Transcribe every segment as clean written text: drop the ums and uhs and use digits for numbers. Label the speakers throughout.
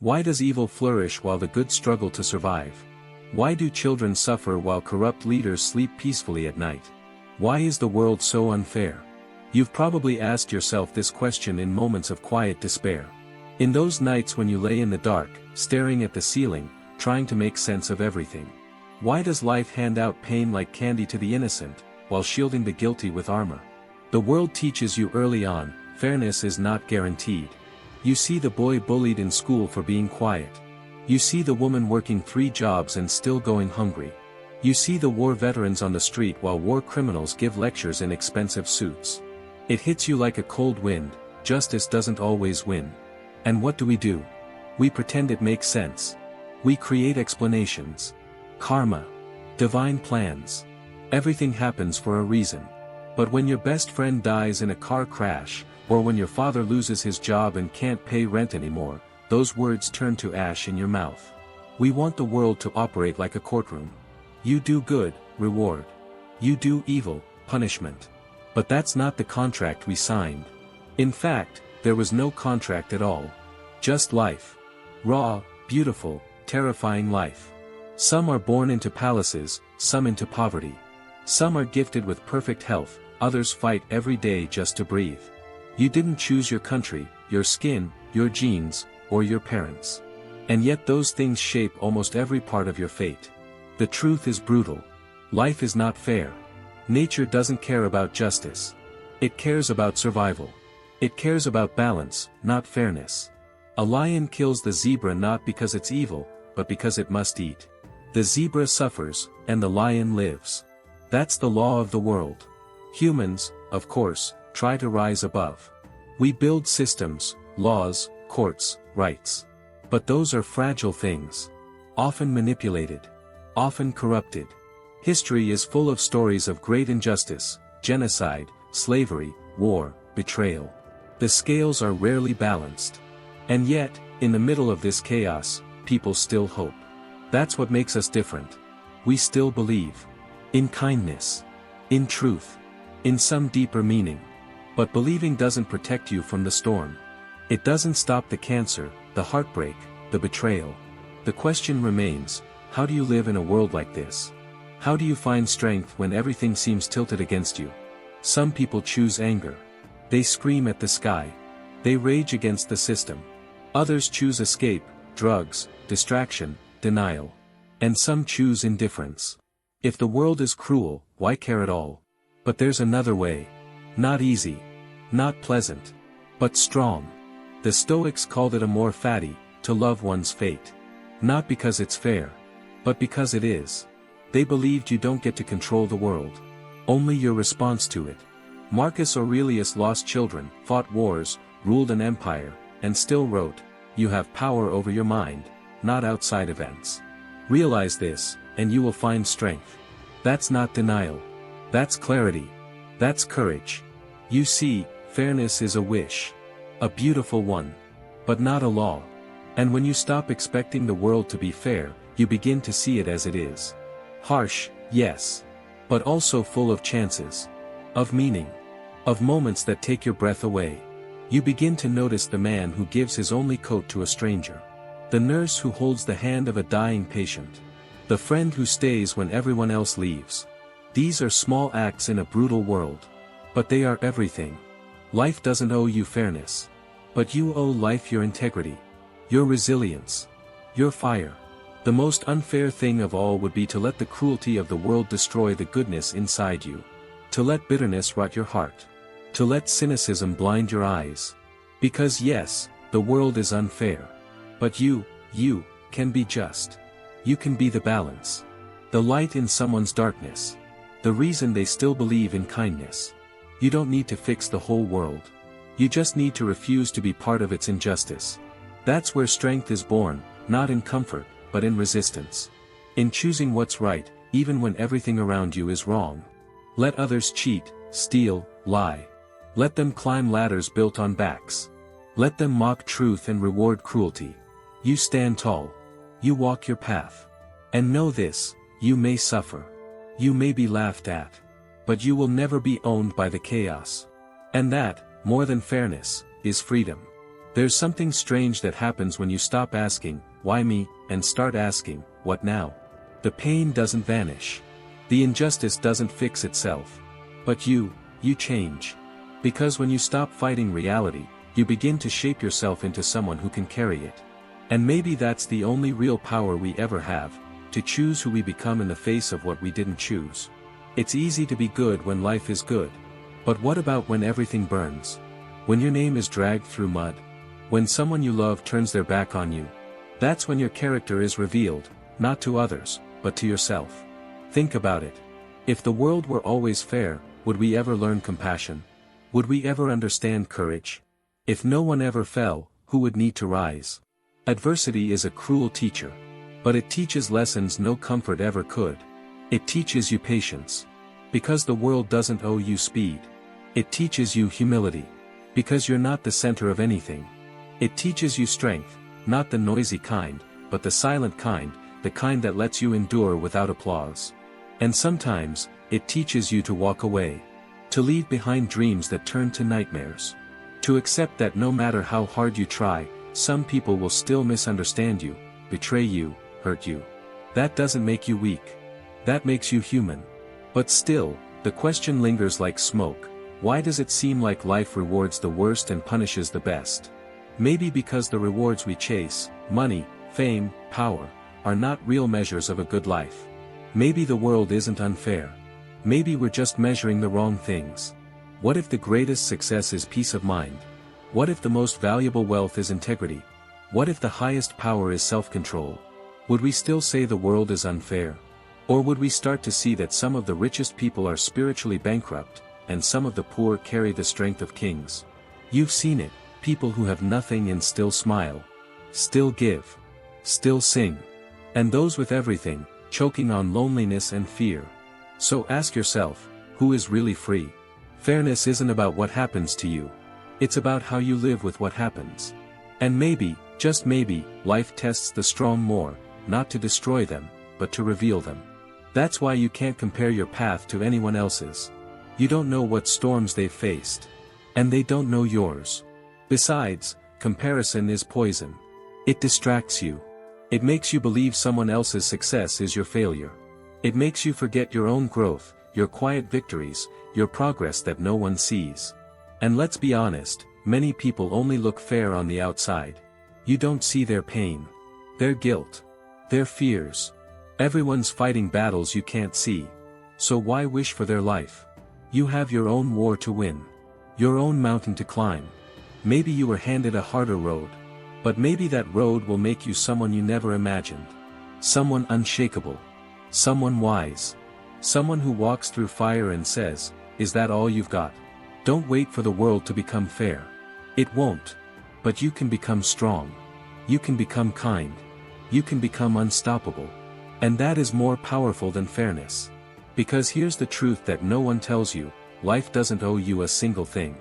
Speaker 1: Why does evil flourish while the good struggle to survive? Why do children suffer while corrupt leaders sleep peacefully at night? Why is the world so unfair? You've probably asked yourself this question in moments of quiet despair. In those nights when you lay in the dark, staring at the ceiling, trying to make sense of everything. Why does life hand out pain like candy to the innocent, while shielding the guilty with armor? The world teaches you early on, fairness is not guaranteed. You see the boy bullied in school for being quiet. You see the woman working 3 jobs and still going hungry. You see the war veterans on the street while war criminals give lectures in expensive suits. It hits you like a cold wind. Justice doesn't always win. And what do? We pretend it makes sense. We create explanations. Karma. Divine plans. Everything happens for a reason. But when your best friend dies in a car crash, or when your father loses his job and can't pay rent anymore, those words turn to ash in your mouth. We want the world to operate like a courtroom. You do good, reward. You do evil, punishment. But that's not the contract we signed. In fact, there was no contract at all. Just life. Raw, beautiful, terrifying life. Some are born into palaces, some into poverty. Some are gifted with perfect health, others fight every day just to breathe. You didn't choose your country, your skin, your genes, or your parents. And yet those things shape almost every part of your fate. The truth is brutal. Life is not fair. Nature doesn't care about justice. It cares about survival. It cares about balance, not fairness. A lion kills the zebra not because it's evil, but because it must eat. The zebra suffers, and the lion lives. That's the law of the world. Humans, of course, try to rise above. We build systems, laws, courts, rights. But those are fragile things. Often manipulated. Often corrupted. History is full of stories of great injustice, genocide, slavery, war, betrayal. The scales are rarely balanced. And yet, in the middle of this chaos, people still hope. That's what makes us different. We still believe. In kindness. In truth. In some deeper meaning. But believing doesn't protect you from the storm. It doesn't stop the cancer, the heartbreak, the betrayal. The question remains, how do you live in a world like this? How do you find strength when everything seems tilted against you? Some people choose anger. They scream at the sky. They rage against the system. Others choose escape, drugs, distraction, denial. And some choose indifference. If the world is cruel, why care at all? But there's another way. Not easy. Not pleasant. But strong. The Stoics called it amor fati, to love one's fate. Not because it's fair. But because it is. They believed you don't get to control the world. Only your response to it. Marcus Aurelius lost children, fought wars, ruled an empire, and still wrote, "You have power over your mind, not outside events. Realize this, and you will find strength." That's not denial. That's clarity. That's courage. You see, fairness is a wish. A beautiful one. But not a law. And when you stop expecting the world to be fair, you begin to see it as it is. Harsh, yes. But also full of chances. Of meaning. Of moments that take your breath away. You begin to notice the man who gives his only coat to a stranger. The nurse who holds the hand of a dying patient. The friend who stays when everyone else leaves. These are small acts in a brutal world. But they are everything. Life doesn't owe you fairness. But you owe life your integrity. Your resilience. Your fire. The most unfair thing of all would be to let the cruelty of the world destroy the goodness inside you. To let bitterness rot your heart. To let cynicism blind your eyes. Because yes, the world is unfair. But you can be just. You can be the balance. The light in someone's darkness. The reason they still believe in kindness. You don't need to fix the whole world. You just need to refuse to be part of its injustice. That's where strength is born, not in comfort, but in resistance. In choosing what's right, even when everything around you is wrong. Let others cheat, steal, lie. Let them climb ladders built on backs. Let them mock truth and reward cruelty. You stand tall. You walk your path. And know this, you may suffer. You may be laughed at. But you will never be owned by the chaos. And that, more than fairness, is freedom. There's something strange that happens when you stop asking, why me, and start asking, what now? The pain doesn't vanish. The injustice doesn't fix itself. But you change. Because when you stop fighting reality, you begin to shape yourself into someone who can carry it. And maybe that's the only real power we ever have, to choose who we become in the face of what we didn't choose. It's easy to be good when life is good. But what about when everything burns? When your name is dragged through mud? When someone you love turns their back on you? That's when your character is revealed, not to others, but to yourself. Think about it. If the world were always fair, would we ever learn compassion? Would we ever understand courage? If no one ever fell, who would need to rise? Adversity is a cruel teacher. But it teaches lessons no comfort ever could. It teaches you patience. Because the world doesn't owe you speed. It teaches you humility. Because you're not the center of anything. It teaches you strength, not the noisy kind, but the silent kind, the kind that lets you endure without applause. And sometimes, it teaches you to walk away. To leave behind dreams that turn to nightmares. To accept that no matter how hard you try, some people will still misunderstand you, betray you, hurt you. That doesn't make you weak. That makes you human. But still, the question lingers like smoke. Why does it seem like life rewards the worst and punishes the best? Maybe because the rewards we chase, money, fame, power, are not real measures of a good life. Maybe the world isn't unfair. Maybe we're just measuring the wrong things. What if the greatest success is peace of mind? What if the most valuable wealth is integrity? What if the highest power is self-control? Would we still say the world is unfair? Or would we start to see that some of the richest people are spiritually bankrupt, and some of the poor carry the strength of kings? You've seen it, people who have nothing and still smile. Still give. Still sing. And those with everything, choking on loneliness and fear. So ask yourself, who is really free? Fairness isn't about what happens to you. It's about how you live with what happens. And maybe, just maybe, life tests the strong more, not to destroy them, but to reveal them. That's why you can't compare your path to anyone else's. You don't know what storms they've faced. And they don't know yours. Besides, comparison is poison. It distracts you. It makes you believe someone else's success is your failure. It makes you forget your own growth, your quiet victories, your progress that no one sees. And let's be honest, many people only look fair on the outside. You don't see their pain. Their guilt. Their fears. Everyone's fighting battles you can't see. So why wish for their life? You have your own war to win. Your own mountain to climb. Maybe you were handed a harder road. But maybe that road will make you someone you never imagined. Someone unshakable. Someone wise. Someone who walks through fire and says, "Is that all you've got?" Don't wait for the world to become fair. It won't. But you can become strong. You can become kind. You can become unstoppable. And that is more powerful than fairness. Because here's the truth that no one tells you, life doesn't owe you a single thing.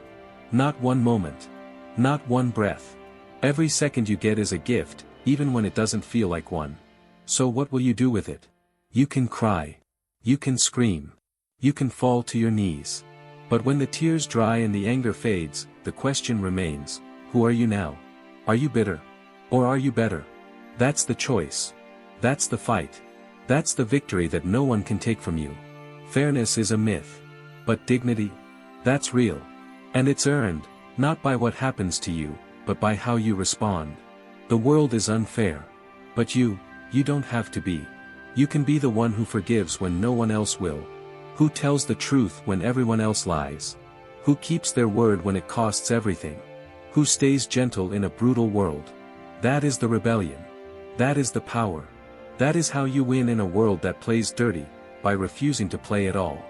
Speaker 1: Not one moment. Not one breath. Every second you get is a gift, even when it doesn't feel like one. So what will you do with it? You can cry. You can scream. You can fall to your knees. But when the tears dry and the anger fades, the question remains, who are you now? Are you bitter? Or are you better? That's the choice. That's the fight. That's the victory that no one can take from you. Fairness is a myth. But dignity? That's real. And it's earned, not by what happens to you, but by how you respond. The world is unfair. But you don't have to be. You can be the one who forgives when no one else will. Who tells the truth when everyone else lies. Who keeps their word when it costs everything. Who stays gentle in a brutal world. That is the rebellion. That is the power. That is how you win in a world that plays dirty, by refusing to play at all.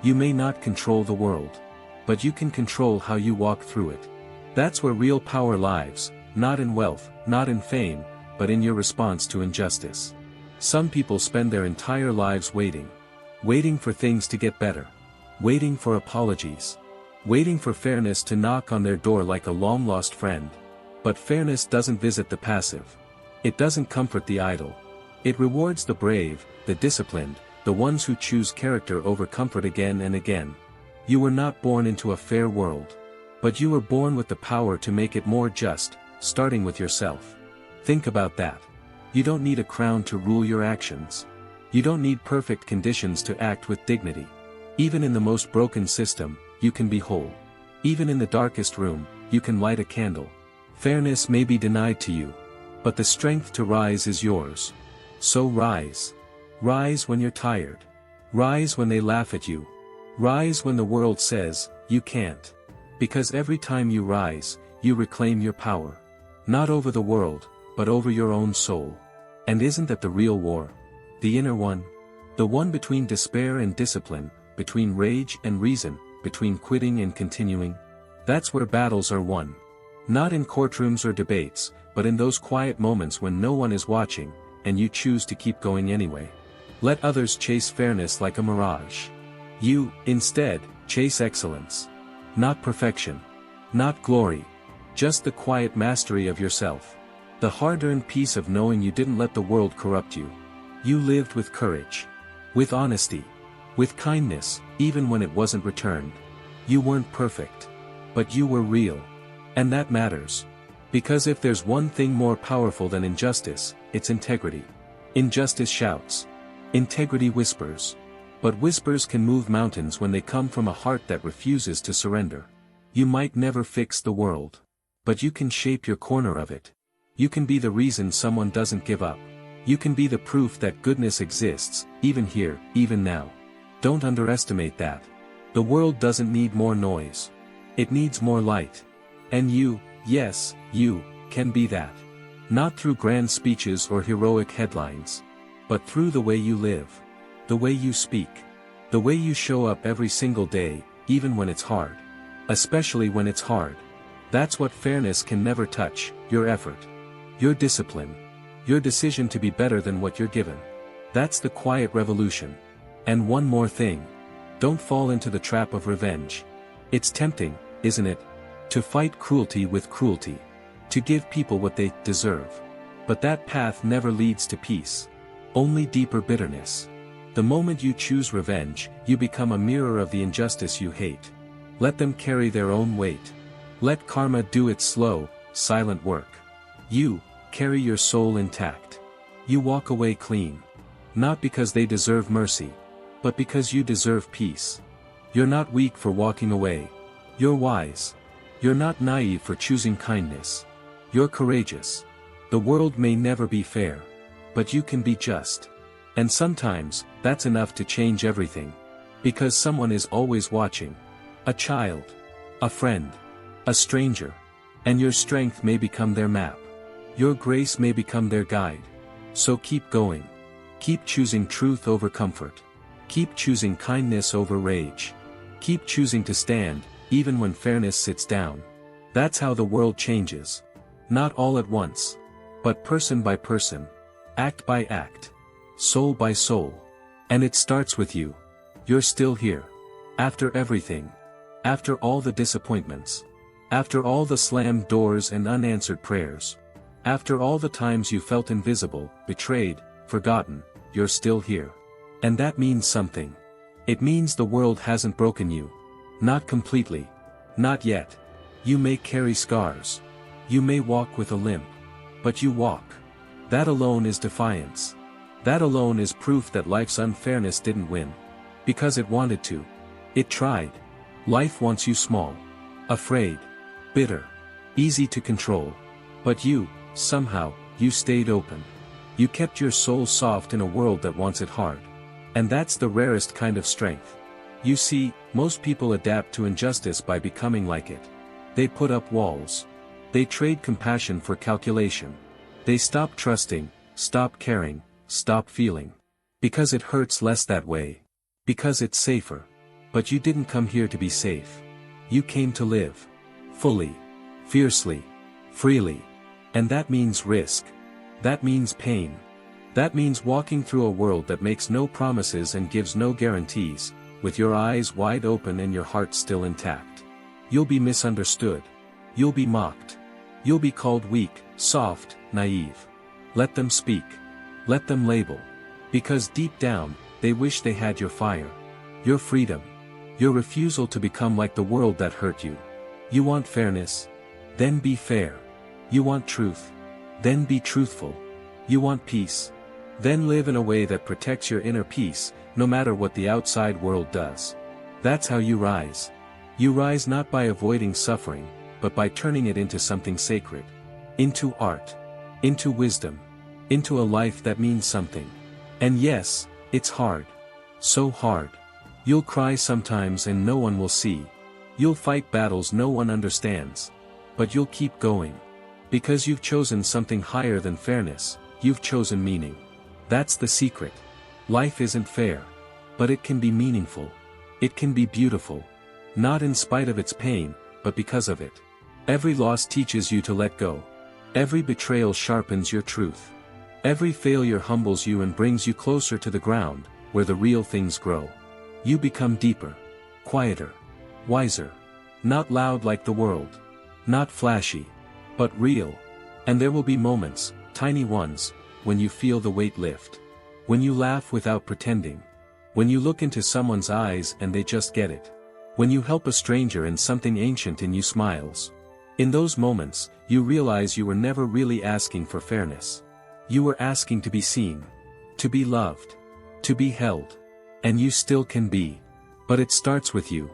Speaker 1: You may not control the world. But you can control how you walk through it. That's where real power lies, not in wealth, not in fame, but in your response to injustice. Some people spend their entire lives waiting. Waiting for things to get better. Waiting for apologies. Waiting for fairness to knock on their door like a long-lost friend. But fairness doesn't visit the passive. It doesn't comfort the idle. It rewards the brave, the disciplined, the ones who choose character over comfort again and again. You were not born into a fair world. But you were born with the power to make it more just, starting with yourself. Think about that. You don't need a crown to rule your actions. You don't need perfect conditions to act with dignity. Even in the most broken system, you can be whole. Even in the darkest room, you can light a candle. Fairness may be denied to you, but the strength to rise is yours. So rise. Rise when you're tired. Rise when they laugh at you. Rise when the world says, you can't. Because every time you rise, you reclaim your power. Not over the world, but over your own soul. And isn't that the real war? The inner one? The one between despair and discipline, between rage and reason, between quitting and continuing? That's where battles are won. Not in courtrooms or debates, but in those quiet moments when no one is watching, and you choose to keep going anyway. Let others chase fairness like a mirage. You, instead, chase excellence. Not perfection. Not glory. Just the quiet mastery of yourself. The hard-earned peace of knowing you didn't let the world corrupt you. You lived with courage. With honesty. With kindness, even when it wasn't returned. You weren't perfect. But you were real. And that matters. Because if there's one thing more powerful than injustice, it's integrity. Injustice shouts. Integrity whispers. But whispers can move mountains when they come from a heart that refuses to surrender. You might never fix the world. But you can shape your corner of it. You can be the reason someone doesn't give up. You can be the proof that goodness exists, even here, even now. Don't underestimate that. The world doesn't need more noise. It needs more light. And you, yes, you, can be that. Not through grand speeches or heroic headlines. But through the way you live. The way you speak. The way you show up every single day, even when it's hard. Especially when it's hard. That's what fairness can never touch, your effort. Your discipline. Your decision to be better than what you're given. That's the quiet revolution. And one more thing. Don't fall into the trap of revenge. It's tempting, isn't it? To fight cruelty with cruelty. To give people what they deserve. But that path never leads to peace. Only deeper bitterness. The moment you choose revenge, you become a mirror of the injustice you hate. Let them carry their own weight. Let karma do its slow, silent work. You, carry your soul intact. You walk away clean. Not because they deserve mercy. But because you deserve peace. You're not weak for walking away. You're wise. You're not naive for choosing kindness. You're courageous. The world may never be fair. But you can be just. And sometimes, that's enough to change everything. Because someone is always watching. A child. A friend. A stranger. And your strength may become their map. Your grace may become their guide. So keep going. Keep choosing truth over comfort. Keep choosing kindness over rage. Keep choosing to stand, even when fairness sits down. That's how the world changes. Not all at once. But person by person. Act by act. Soul by soul. And it starts with you. You're still here. After everything. After all the disappointments. After all the slammed doors and unanswered prayers. After all the times you felt invisible, betrayed, forgotten, you're still here. And that means something. It means the world hasn't broken you. Not completely. Not yet. You may carry scars. You may walk with a limp. But you walk. That alone is defiance. That alone is proof that life's unfairness didn't win. Because it wanted to. It tried. Life wants you small. Afraid. Bitter. Easy to control. But you, somehow, you stayed open. You kept your soul soft in a world that wants it hard. And that's the rarest kind of strength. You see, most people adapt to injustice by becoming like it. They put up walls. They trade compassion for calculation. They stop trusting, stop caring, stop feeling. Because it hurts less that way. Because it's safer. But you didn't come here to be safe. You came to live. Fully. Fiercely. Freely. And that means risk. That means pain. That means walking through a world that makes no promises and gives no guarantees, with your eyes wide open and your heart still intact. You'll be misunderstood. You'll be mocked. You'll be called weak, soft, naive. Let them speak. Let them label. Because deep down, they wish they had your fire. Your freedom. Your refusal to become like the world that hurt you. You want fairness? Then be fair. You want truth? Then be truthful. You want peace? Then live in a way that protects your inner peace, no matter what the outside world does. That's how you rise. You rise not by avoiding suffering, but by turning it into something sacred. Into art. Into wisdom. Into a life that means something. And yes, it's hard. So hard. You'll cry sometimes and no one will see. You'll fight battles no one understands. But you'll keep going. Because you've chosen something higher than fairness, you've chosen meaning. That's the secret. Life isn't fair. But it can be meaningful. It can be beautiful. Not in spite of its pain, but because of it. Every loss teaches you to let go. Every betrayal sharpens your truth. Every failure humbles you and brings you closer to the ground, where the real things grow. You become deeper. Quieter. Wiser. Not loud like the world. Not flashy. But real. And there will be moments, tiny ones, when you feel the weight lift. When you laugh without pretending. When you look into someone's eyes and they just get it. When you help a stranger and something ancient in you smiles. In those moments, you realize you were never really asking for fairness. You were asking to be seen. To be loved. To be held. And you still can be. But it starts with you.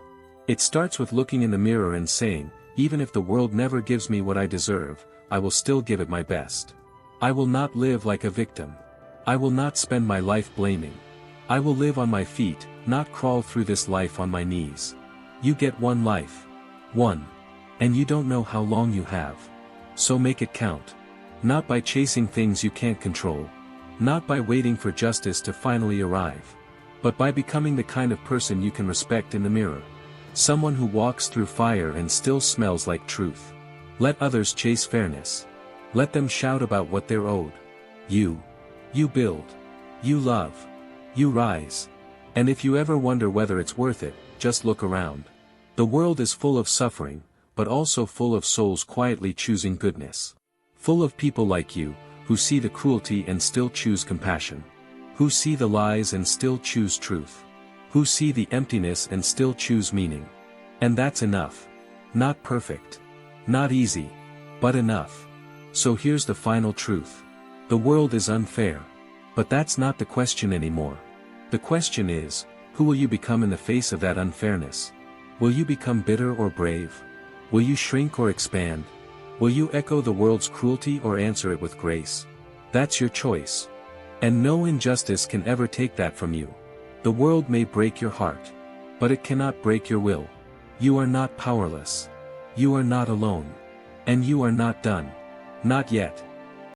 Speaker 1: It starts with looking in the mirror and saying, even if the world never gives me what I deserve, I will still give it my best. I will not live like a victim. I will not spend my life blaming. I will live on my feet, not crawl through this life on my knees. You get one life. One. And you don't know how long you have. So make it count. Not by chasing things you can't control. Not by waiting for justice to finally arrive. But by becoming the kind of person you can respect in the mirror. Someone who walks through fire and still smells like truth. Let others chase fairness. Let them shout about what they're owed. You build. You love. You rise. And if you ever wonder whether it's worth it, just look around. The world is full of suffering, but also full of souls quietly choosing goodness. Full of people like you, who see the cruelty and still choose compassion. Who see the lies and still choose truth. Who see the emptiness and still choose meaning. And that's enough. Not perfect. Not easy. But enough. So here's the final truth. The world is unfair. But that's not the question anymore. The question is, who will you become in the face of that unfairness? Will you become bitter or brave? Will you shrink or expand? Will you echo the world's cruelty or answer it with grace? That's your choice. And no injustice can ever take that from you. The world may break your heart. But it cannot break your will. You are not powerless. You are not alone. And you are not done. Not yet.